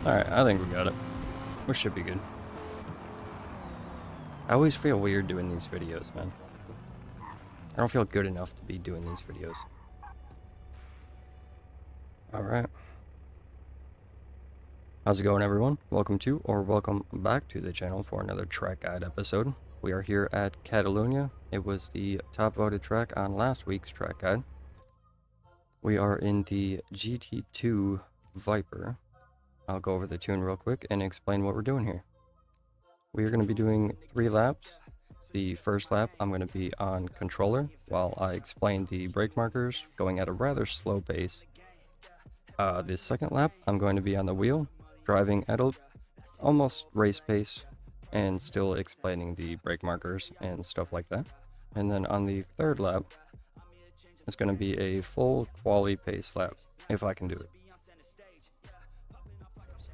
Alright, I think we got it. We should be good. I always feel weird doing these videos, man. I don't feel good enough to be doing these videos. Alright. How's it going, everyone? Welcome to, or welcome back to the channel for another track guide episode. We are here at Catalunya. It was the top voted track on last week's track guide. We are in the GT2 Viper. I'll go over the tune real quick and explain what we're doing here. We are going to be doing 3 laps. The first lap, I'm going to be on controller while I explain the brake markers, going at a rather slow pace. The second lap, I'm going to be on the wheel, driving at a almost race pace, and still explaining the brake markers and stuff like that. And then on the third lap, it's going to be a full quali pace lap, if I can do it.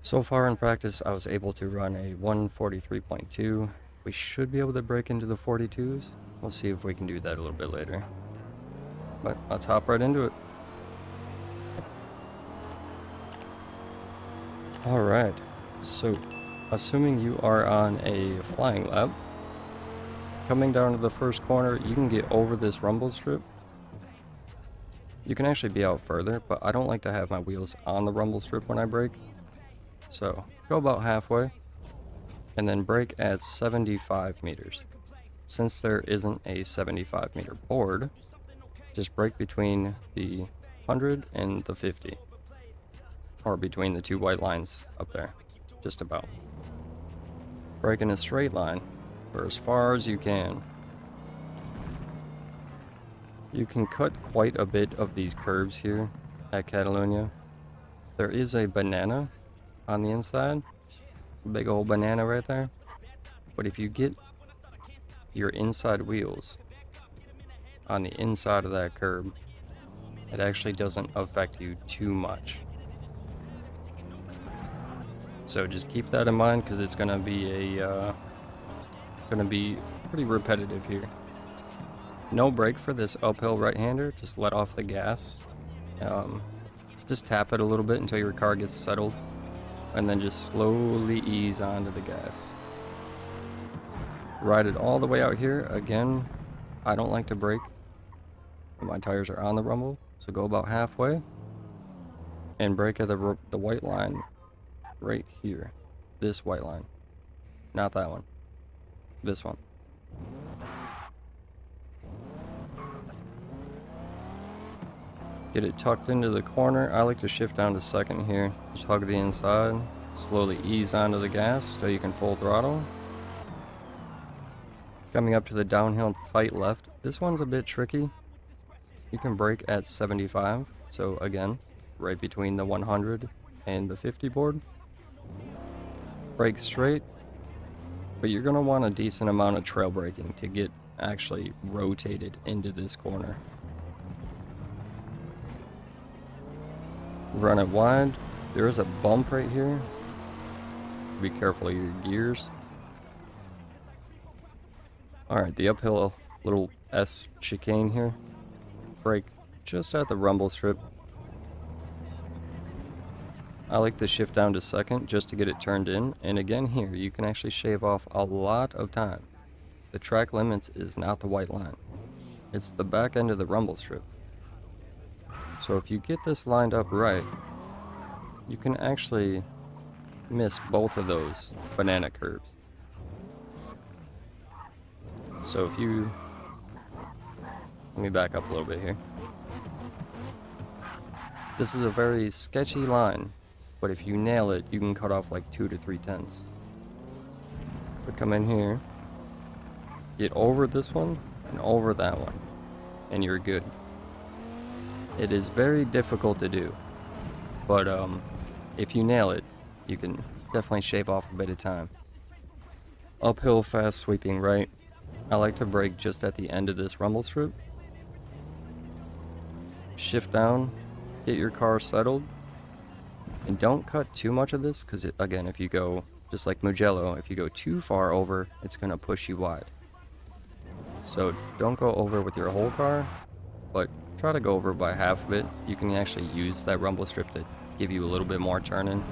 So far in practice, I was able to run a 143.2. We should be able to break into the 42s. We'll see if we can do that a little bit later. But let's hop right into it. Alright, so assuming you are on a flying lap, coming down to the first corner, you can get over this rumble strip. You can actually be out further, but I don't like to have my wheels on the rumble strip when I brake. So go about halfway and then brake at 75 meters. Since there isn't a 75 meter board, just brake between the 100 and the 50. Or between the 2 white lines up there, just about. Brake in a straight line for as far as you can. You can cut quite a bit of these curves here at Catalunya. There is a banana on the inside, big old banana right there. But if you get your inside wheels on the inside of that curb, it actually doesn't affect you too much. So just keep that in mind, because it's gonna be pretty repetitive here. No brake for this uphill right-hander. Just let off the gas. Just tap it a little bit until your car gets settled, and then just slowly ease onto the gas. Ride it all the way out here. Again, I don't like to brake when my tires are on the rumble, so go about halfway and brake at the white line right here. This white line, not that one, this one. Get it tucked into the corner. I like to shift down to second here. Just hug the inside. Slowly ease onto the gas so you can full throttle. Coming up to the downhill tight left. This one's a bit tricky. You can brake at 75. So again, right between the 100 and the 50 board. Brake straight. But you're going to want a decent amount of trail braking to get actually rotated into this corner. Run it wide. There is a bump right here. Be careful of your gears. Alright, the uphill little S chicane here. Brake just at the rumble strip. I like to shift down to second just to get it turned in. And again here, you can actually shave off a lot of time. The track limits is not the white line. It's the back end of the rumble strip. So if you get this lined up right, you can actually miss both of those banana curves. So if you... Let me back up a little bit here. This is a very sketchy line, but if you nail it, you can cut off like 2 to 3 tenths. But come in here, get over this one and over that one, and you're good. It is very difficult to do, but if you nail it, you can definitely shave off a bit of time. Uphill fast sweeping right. I like to brake just at the end of this rumble strip. Shift down, get your car settled, and don't cut too much of this, because again, if you go, just like Mugello, if you go too far over, it's going to push you wide. So don't go over with your whole car, but try to go over by half of it. You can actually use that rumble strip to give you a little bit more turning.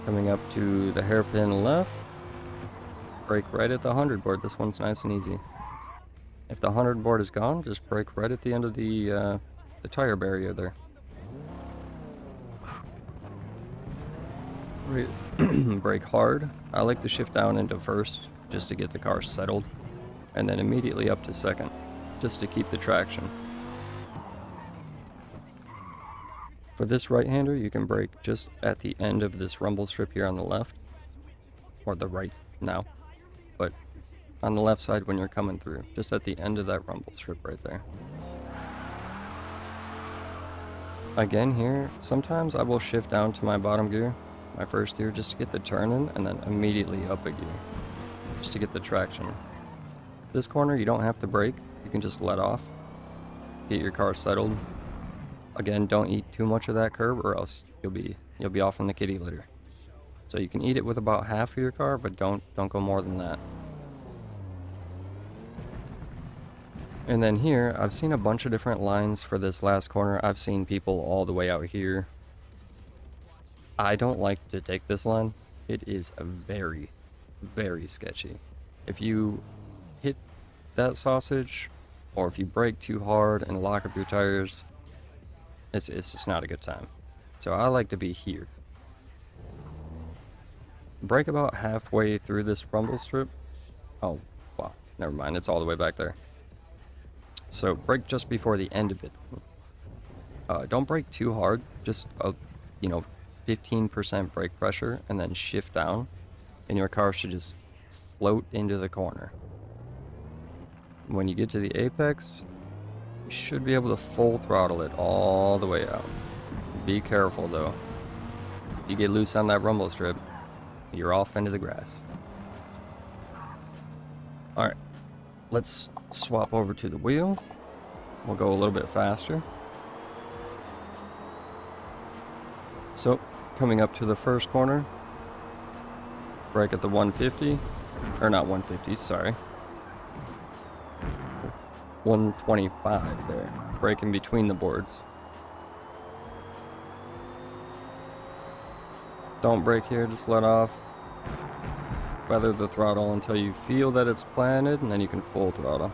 Coming up to the hairpin left. Brake right at the 100 board. This one's nice and easy. If the 100 board is gone, just brake right at the end of the tire barrier there. Brake hard. I like to shift down into first just to get the car settled, and then immediately up to second just to keep the traction. For this right-hander, you can brake just at the end of this rumble strip here on the left, or the right now, but on the left side when you're coming through, just at the end of that rumble strip right there. Again here, sometimes I will shift down to my bottom gear, my first gear, just to get the turn in, and then immediately up a gear, just to get the traction. This corner, you don't have to brake, you can just let off, get your car settled. Again, don't eat too much of that curb or else you'll be off in the kitty litter. So you can eat it with about half of your car, but don't go more than that. And then here, I've seen a bunch of different lines for this last corner. I've seen people all the way out here. I don't like to take this line. It is a very, very sketchy. If you hit that sausage, or if you brake too hard and lock up your tires, it's just not a good time. So I like to be here. Brake about halfway through this rumble strip. Oh, wow, never mind, it's all the way back there. So brake just before the end of it. Don't brake too hard, just 15% brake pressure, and then shift down, and your car should just float into the corner. When you get to the apex, you should be able to full throttle it all the way out. Be careful though. If you get loose on that rumble strip, you're off into the grass. Alright, let's swap over to the wheel. We'll go a little bit faster. So, coming up to the first corner, brake at the 150, or not 150, sorry. 125 there, braking between the boards. Don't brake here, just let off. Feather the throttle until you feel that it's planted, and then you can full throttle.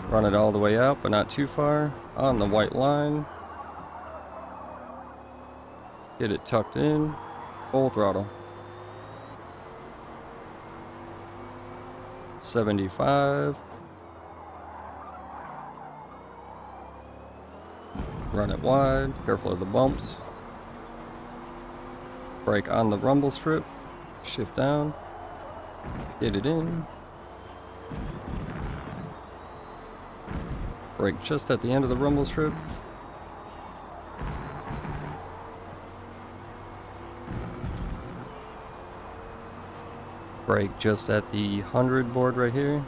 Run it all the way out, but not too far. On the white line. Get it tucked in, full throttle. 75. Run it wide, careful of the bumps. Brake on the rumble strip, shift down, get it in. Brake just at the end of the rumble strip. Brake just at the 100 board right here.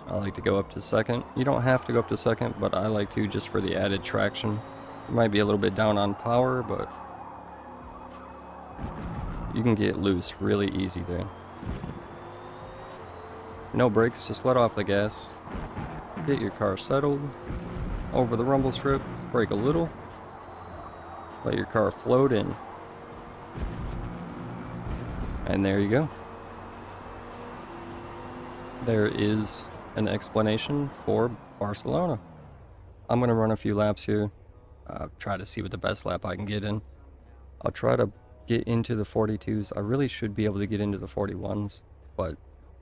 I like to go up to second. You don't have to go up to second, but I like to just for the added traction. You might be a little bit down on power, but you can get loose really easy there. No brakes, just let off the gas. Get your car settled. Over the rumble strip, brake a little. Let your car float in. And there you go. There is an explanation for Barcelona. I'm going to run a few laps here. Try to see what the best lap I can get in. I'll try to get into the 42s. I really should be able to get into the 41s, but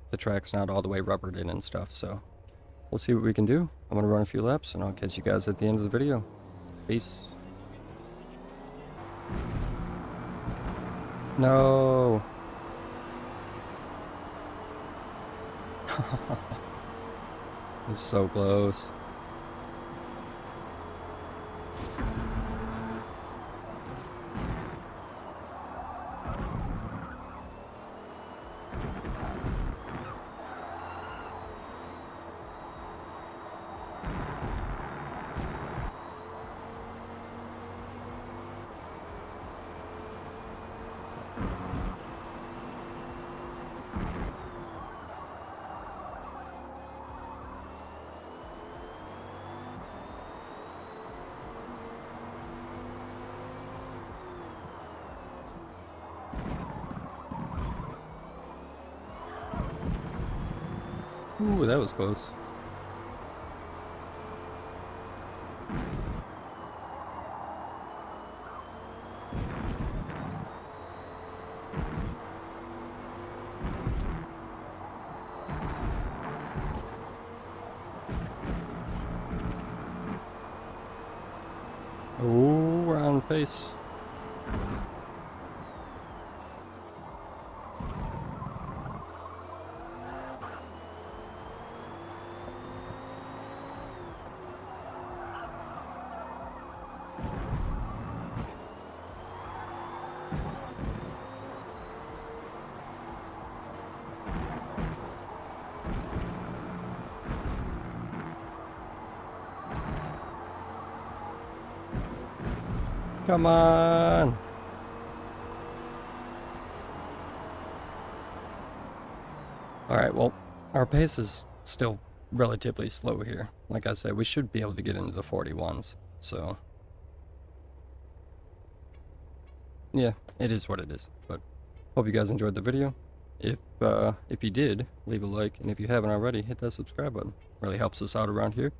the track's not all the way rubbered in and stuff, so we'll see what we can do. I'm going to run a few laps, and I'll catch you guys at the end of the video. Peace. No. It's so close. Ooh, that was close. Oh, we're on pace. Come on. Alright, well, our pace is still relatively slow here. Like I said, we should be able to get into the 41s. So, yeah, it is what it is. But hope you guys enjoyed the video. If you did, leave a like, and if you haven't already, hit that subscribe button. Really helps us out around here.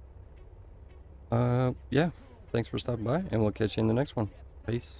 Yeah, thanks for stopping by, and we'll catch you in the next one. Peace.